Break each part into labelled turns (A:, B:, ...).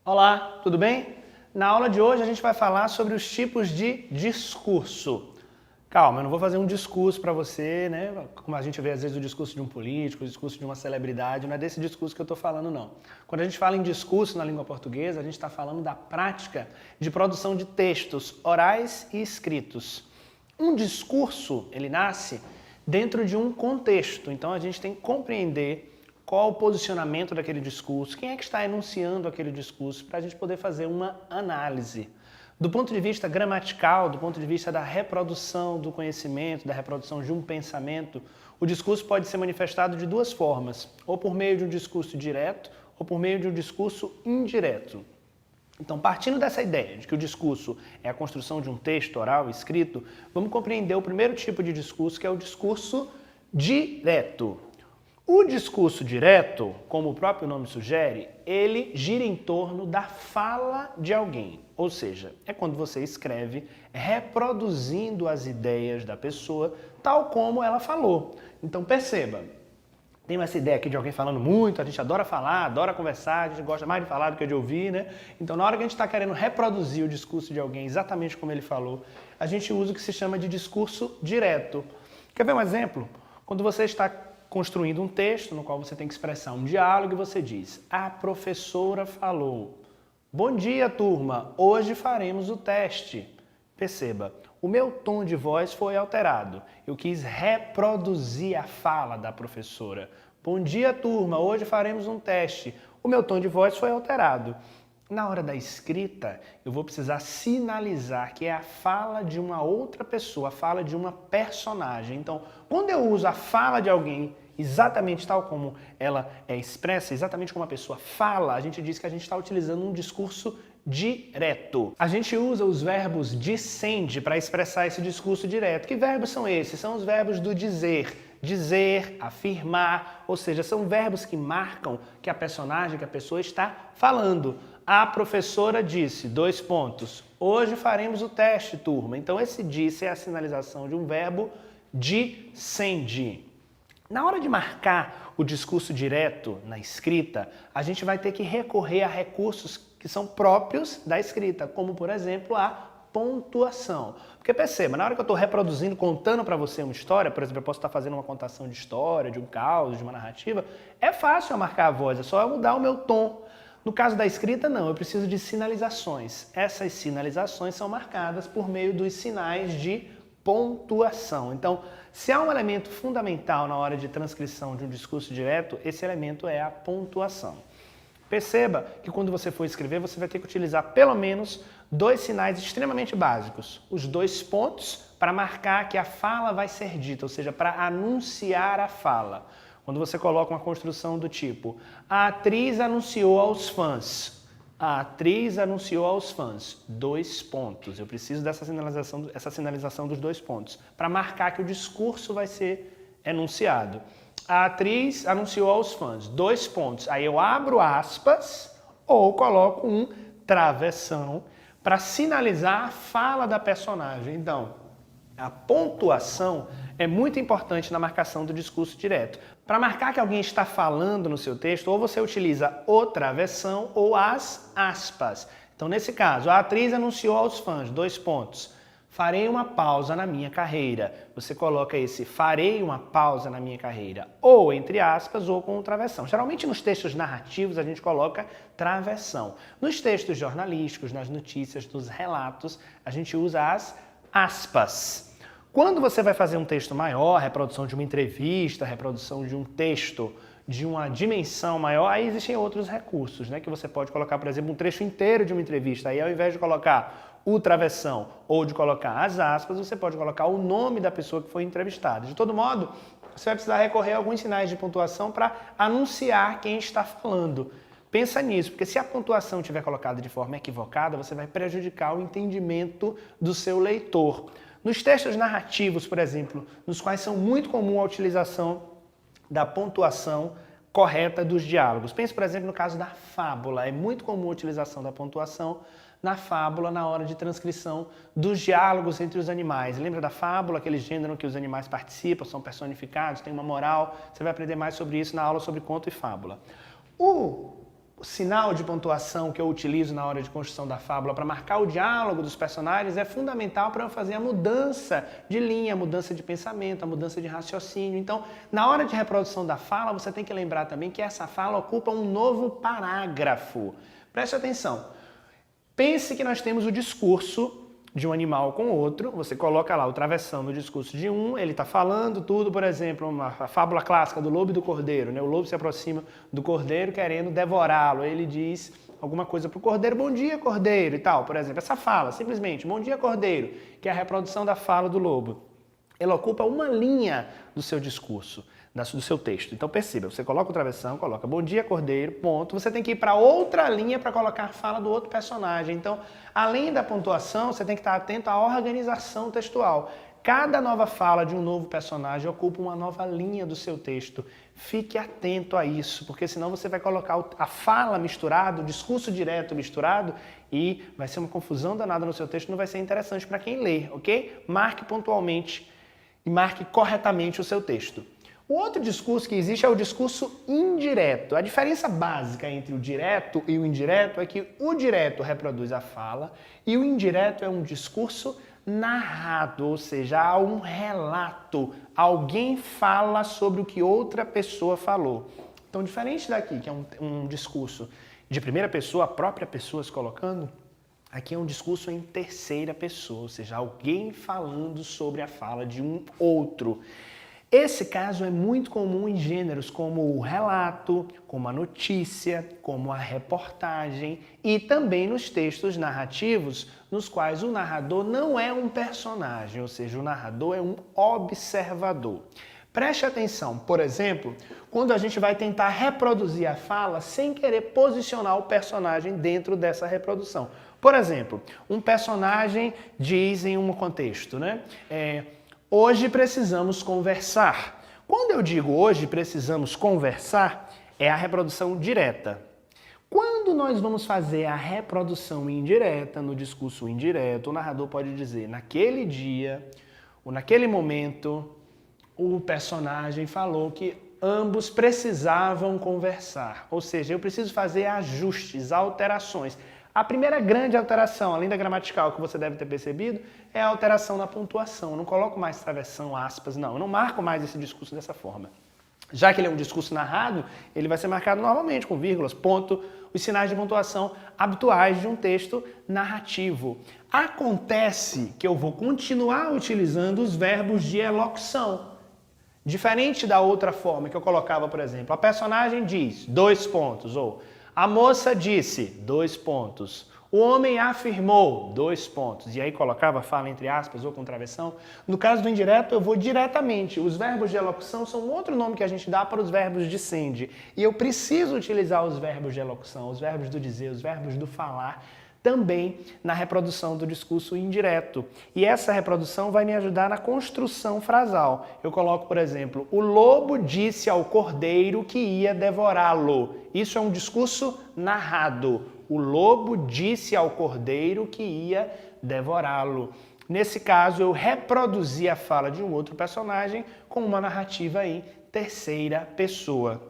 A: Olá, tudo bem? Na aula de hoje a gente vai falar sobre os tipos de discurso. Calma, eu não vou fazer um discurso para você, né? Como a gente vê às vezes o discurso de um político, o discurso de uma celebridade, não é desse discurso que eu estou falando não. Quando a gente fala em discurso na língua portuguesa, a gente está falando da prática de produção de textos orais e escritos. Um discurso, ele nasce dentro de um contexto, então a gente tem que compreender qual o posicionamento daquele discurso, quem é que está enunciando aquele discurso, para a gente poder fazer uma análise. Do ponto de vista gramatical, do ponto de vista da reprodução do conhecimento, da reprodução de um pensamento, o discurso pode ser manifestado de duas formas, ou por meio de um discurso direto, ou por meio de um discurso indireto. Então, partindo dessa ideia de que o discurso é a construção de um texto oral escrito, vamos compreender o primeiro tipo de discurso, que é o discurso direto. O discurso direto, como o próprio nome sugere, ele gira em torno da fala de alguém. Ou seja, é quando você escreve reproduzindo as ideias da pessoa tal como ela falou. Então perceba, tem essa ideia aqui de alguém falando muito, a gente adora falar, adora conversar, a gente gosta mais de falar do que de ouvir, né? Então na hora que a gente está querendo reproduzir o discurso de alguém exatamente como ele falou, a gente usa o que se chama de discurso direto. Quer ver um exemplo? Quando você está construindo um texto no qual você tem que expressar um diálogo e você diz: a professora falou, bom dia turma, hoje faremos o teste. Perceba, o meu tom de voz foi alterado, eu quis reproduzir a fala da professora. Bom dia turma, hoje faremos um teste. O meu tom de voz foi alterado. Na hora da escrita, eu vou precisar sinalizar que é a fala de uma outra pessoa, a fala de uma personagem. Então, quando eu uso a fala de alguém exatamente tal como ela é expressa, exatamente como a pessoa fala, a gente diz que a gente está utilizando um discurso direto. A gente usa os verbos dissende para expressar esse discurso direto. Que verbos são esses? São os verbos do dizer. Dizer, afirmar, ou seja, são verbos que marcam que a personagem, que a pessoa está falando. A professora disse, : hoje faremos o teste, turma. Então esse disse é a sinalização de um verbo dissende. Na hora de marcar o discurso direto na escrita, a gente vai ter que recorrer a recursos que são próprios da escrita, como por exemplo a pontuação. Porque perceba, na hora que eu estou reproduzindo, contando para você uma história, por exemplo, eu posso estar fazendo uma contação de história, de um caos, de uma narrativa, é fácil eu marcar a voz, é só eu mudar o meu tom. No caso da escrita, não, eu preciso de sinalizações. Essas sinalizações são marcadas por meio dos sinais de pontuação. Então, se há um elemento fundamental na hora de transcrição de um discurso direto, esse elemento é a pontuação. Perceba que quando você for escrever, você vai ter que utilizar pelo menos dois sinais extremamente básicos. Os dois pontos para marcar que a fala vai ser dita, ou seja, para anunciar a fala. Quando você coloca uma construção do tipo: a atriz anunciou aos fãs. A atriz anunciou aos fãs. Dois pontos. Eu preciso dessa sinalização dos dois pontos para marcar que o discurso vai ser enunciado. A atriz anunciou aos fãs. Dois pontos. Aí eu abro aspas ou coloco um travessão para sinalizar a fala da personagem. Então, a pontuação é muito importante na marcação do discurso direto. Para marcar que alguém está falando no seu texto, ou você utiliza o travessão ou as aspas. Então, nesse caso, a atriz anunciou aos fãs, : farei uma pausa na minha carreira. Você coloca esse farei uma pausa na minha carreira ou entre aspas ou com o travessão. Geralmente nos textos narrativos a gente coloca travessão. Nos textos jornalísticos, nas notícias, nos relatos, a gente usa as aspas. Quando você vai fazer um texto maior, reprodução de uma entrevista, reprodução de um texto de uma dimensão maior, aí existem outros recursos, né? Que você pode colocar, por exemplo, um trecho inteiro de uma entrevista. Aí ao invés de colocar o travessão ou de colocar as aspas, você pode colocar o nome da pessoa que foi entrevistada. De todo modo, você vai precisar recorrer a alguns sinais de pontuação para anunciar quem está falando. Pensa nisso, porque se a pontuação estiver colocada de forma equivocada, você vai prejudicar o entendimento do seu leitor. Nos textos narrativos, por exemplo, nos quais são muito comum a utilização da pontuação correta dos diálogos. Pense, por exemplo, no caso da fábula. É muito comum a utilização da pontuação na fábula na hora de transcrição dos diálogos entre os animais. Lembra da fábula, aquele gênero que os animais participam, são personificados, tem uma moral? Você vai aprender mais sobre isso na aula sobre conto e fábula. O sinal de pontuação que eu utilizo na hora de construção da fábula para marcar o diálogo dos personagens é fundamental para eu fazer a mudança de linha, a mudança de pensamento, a mudança de raciocínio. Então, na hora de reprodução da fala, você tem que lembrar também que essa fala ocupa um novo parágrafo. Preste atenção. Pense que nós temos o discurso de um animal com outro, você coloca lá o travessão no discurso de um, ele está falando tudo, por exemplo, a fábula clássica do lobo e do cordeiro, né? O lobo se aproxima do cordeiro querendo devorá-lo, ele diz alguma coisa para o cordeiro, bom dia cordeiro e tal, por exemplo, essa fala, simplesmente, bom dia cordeiro, que é a reprodução da fala do lobo, ela ocupa uma linha do seu discurso, do seu texto. Então perceba, você coloca o travessão, coloca bom dia cordeiro, ponto, você tem que ir para outra linha para colocar a fala do outro personagem. Então, além da pontuação, você tem que estar atento à organização textual. Cada nova fala de um novo personagem ocupa uma nova linha do seu texto. Fique atento a isso, porque senão você vai colocar a fala misturada, o discurso direto misturado e vai ser uma confusão danada no seu texto, não vai ser interessante para quem lê, ok? Marque pontualmente e marque corretamente o seu texto. O outro discurso que existe é o discurso indireto. A diferença básica entre o direto e o indireto é que o direto reproduz a fala e o indireto é um discurso narrado, ou seja, há um relato. Alguém fala sobre o que outra pessoa falou. Então, diferente daqui, que é um discurso de primeira pessoa, a própria pessoa se colocando, aqui é um discurso em terceira pessoa, ou seja, alguém falando sobre a fala de um outro. Esse caso é muito comum em gêneros como o relato, como a notícia, como a reportagem e também nos textos narrativos, nos quais o narrador não é um personagem, ou seja, o narrador é um observador. Preste atenção, por exemplo, quando a gente vai tentar reproduzir a fala sem querer posicionar o personagem dentro dessa reprodução. Por exemplo, um personagem diz em um contexto, né? Hoje precisamos conversar. Quando eu digo hoje precisamos conversar, é a reprodução direta. Quando nós vamos fazer a reprodução indireta, no discurso indireto, o narrador pode dizer, naquele dia, ou naquele momento, o personagem falou que ambos precisavam conversar. Ou seja, eu preciso fazer ajustes, alterações. A primeira grande alteração, além da gramatical que você deve ter percebido, é a alteração na pontuação. Eu não coloco mais travessão, aspas, não. Eu não marco mais esse discurso dessa forma. Já que ele é um discurso narrado, ele vai ser marcado normalmente com vírgulas, ponto, os sinais de pontuação habituais de um texto narrativo. Acontece que eu vou continuar utilizando os verbos de elocução. Diferente da outra forma que eu colocava, por exemplo, a personagem diz, 2 pontos, ou a moça disse, 2 pontos. O homem afirmou, 2 pontos. E aí colocava a fala entre aspas ou com travessão. No caso do indireto, eu vou diretamente. Os verbos de elocução são um outro nome que a gente dá para os verbos de sende. E eu preciso utilizar os verbos de elocução, os verbos do dizer, os verbos do falar, também na reprodução do discurso indireto. E essa reprodução vai me ajudar na construção frasal. Eu coloco, por exemplo, o lobo disse ao cordeiro que ia devorá-lo. Isso é um discurso narrado. O lobo disse ao cordeiro que ia devorá-lo. Nesse caso, eu reproduzi a fala de um outro personagem com uma narrativa em terceira pessoa.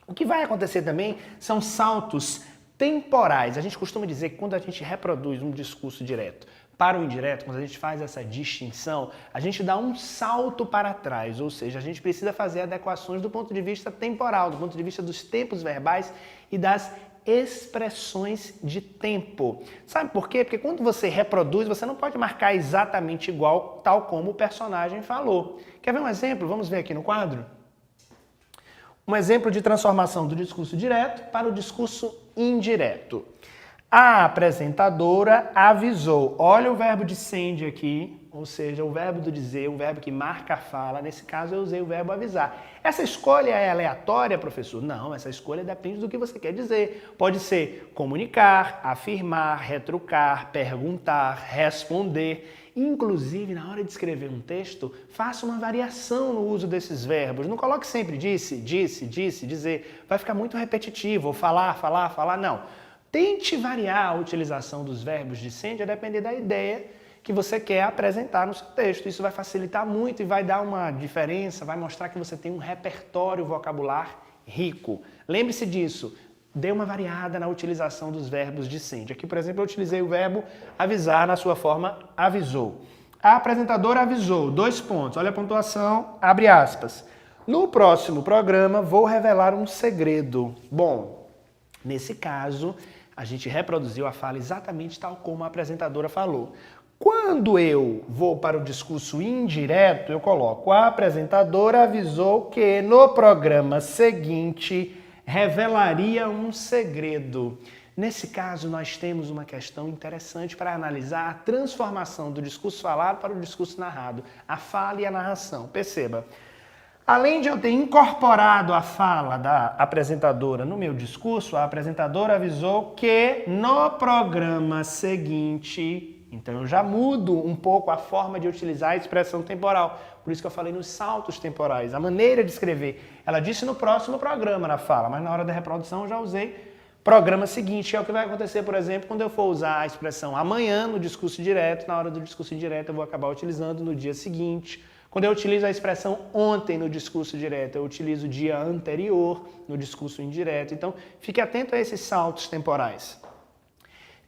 A: O que vai acontecer também são saltos temporais. A gente costuma dizer que quando a gente reproduz um discurso direto para o indireto, quando a gente faz essa distinção, a gente dá um salto para trás, ou seja, a gente precisa fazer adequações do ponto de vista temporal, do ponto de vista dos tempos verbais e das expressões de tempo. Sabe por quê? Porque quando você reproduz, você não pode marcar exatamente igual, tal como o personagem falou. Quer ver um exemplo? Vamos ver aqui no quadro. Um exemplo de transformação do discurso direto para o discurso indireto. A apresentadora avisou. Olha o verbo de sende aqui, ou seja, o verbo do dizer, o verbo que marca a fala. Nesse caso, eu usei o verbo avisar. Essa escolha é aleatória, professor? Não, essa escolha depende do que você quer dizer. Pode ser comunicar, afirmar, retrucar, perguntar, responder. Inclusive, na hora de escrever um texto, faça uma variação no uso desses verbos. Não coloque sempre disse, dizer. Vai ficar muito repetitivo, ou falar. Não. Tente variar a utilização dos verbos dicende a depender da ideia que você quer apresentar no seu texto. Isso vai facilitar muito e vai dar uma diferença, vai mostrar que você tem um repertório vocabular rico. Lembre-se disso. Dê uma variada na utilização dos verbos dicende. Aqui, por exemplo, eu utilizei o verbo avisar na sua forma avisou. A apresentadora avisou, 2 pontos. Olha a pontuação, abre aspas. No próximo programa, vou revelar um segredo. Bom, nesse caso, a gente reproduziu a fala exatamente tal como a apresentadora falou. Quando eu vou para o discurso indireto, eu coloco: a apresentadora avisou que no programa seguinte revelaria um segredo. Nesse caso, nós temos uma questão interessante para analisar a transformação do discurso falado para o discurso narrado, a fala e a narração. Perceba, além de eu ter incorporado a fala da apresentadora no meu discurso, a apresentadora avisou que no programa seguinte... Então eu já mudo um pouco a forma de utilizar a expressão temporal. Por isso que eu falei nos saltos temporais, a maneira de escrever. Ela disse no próximo programa na fala, mas na hora da reprodução eu já usei programa seguinte. É o que vai acontecer, por exemplo, quando eu for usar a expressão amanhã no discurso direto, na hora do discurso indireto eu vou acabar utilizando no dia seguinte. Quando eu utilizo a expressão ontem no discurso direto, eu utilizo o dia anterior no discurso indireto. Então, fique atento a esses saltos temporais.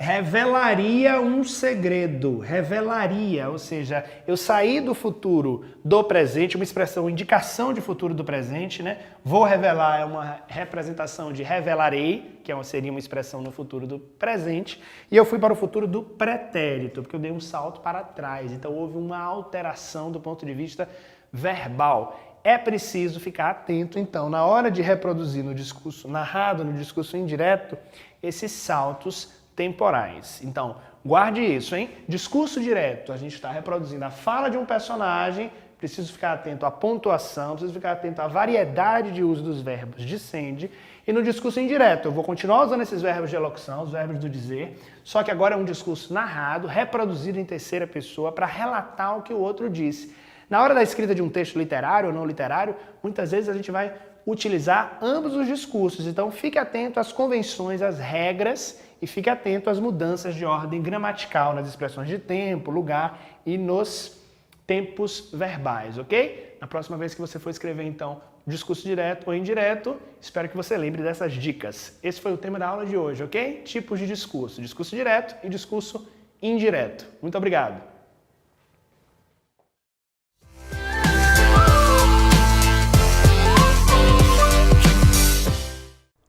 A: Revelaria um segredo, revelaria, ou seja, eu saí do futuro do presente, uma expressão, indicação de futuro do presente, né? Vou revelar é uma representação de revelarei, que seria uma expressão no futuro do presente, e eu fui para o futuro do pretérito, porque eu dei um salto para trás, então houve uma alteração do ponto de vista verbal. É preciso ficar atento, então, na hora de reproduzir no discurso narrado, no discurso indireto, esses saltos temporais. Então, guarde isso, hein? Discurso direto, a gente está reproduzindo a fala de um personagem, preciso ficar atento à pontuação, preciso ficar atento à variedade de uso dos verbos dicende. E no discurso indireto, eu vou continuar usando esses verbos de elocução, os verbos do dizer, só que agora é um discurso narrado, reproduzido em terceira pessoa para relatar o que o outro disse. Na hora da escrita de um texto literário ou não literário, muitas vezes a gente vai utilizar ambos os discursos. Então, fique atento às convenções, às regras e fique atento às mudanças de ordem gramatical nas expressões de tempo, lugar e nos tempos verbais, ok? Na próxima vez que você for escrever, então, discurso direto ou indireto, espero que você lembre dessas dicas. Esse foi o tema da aula de hoje, ok? Tipos de discurso. Discurso direto e discurso indireto. Muito obrigado.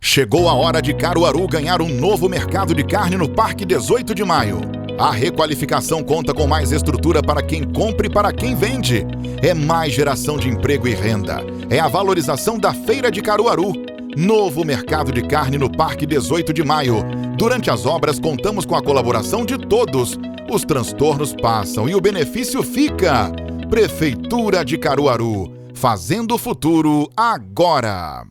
B: Chegou a hora de Caruaru ganhar um novo mercado de carne no Parque 18 de Maio. A requalificação conta com mais estrutura para quem compra e para quem vende. É mais geração de emprego e renda. É a valorização da Feira de Caruaru. Novo mercado de carne no Parque 18 de Maio. Durante as obras, contamos com a colaboração de todos. Os transtornos passam e o benefício fica. Prefeitura de Caruaru. Fazendo o futuro agora.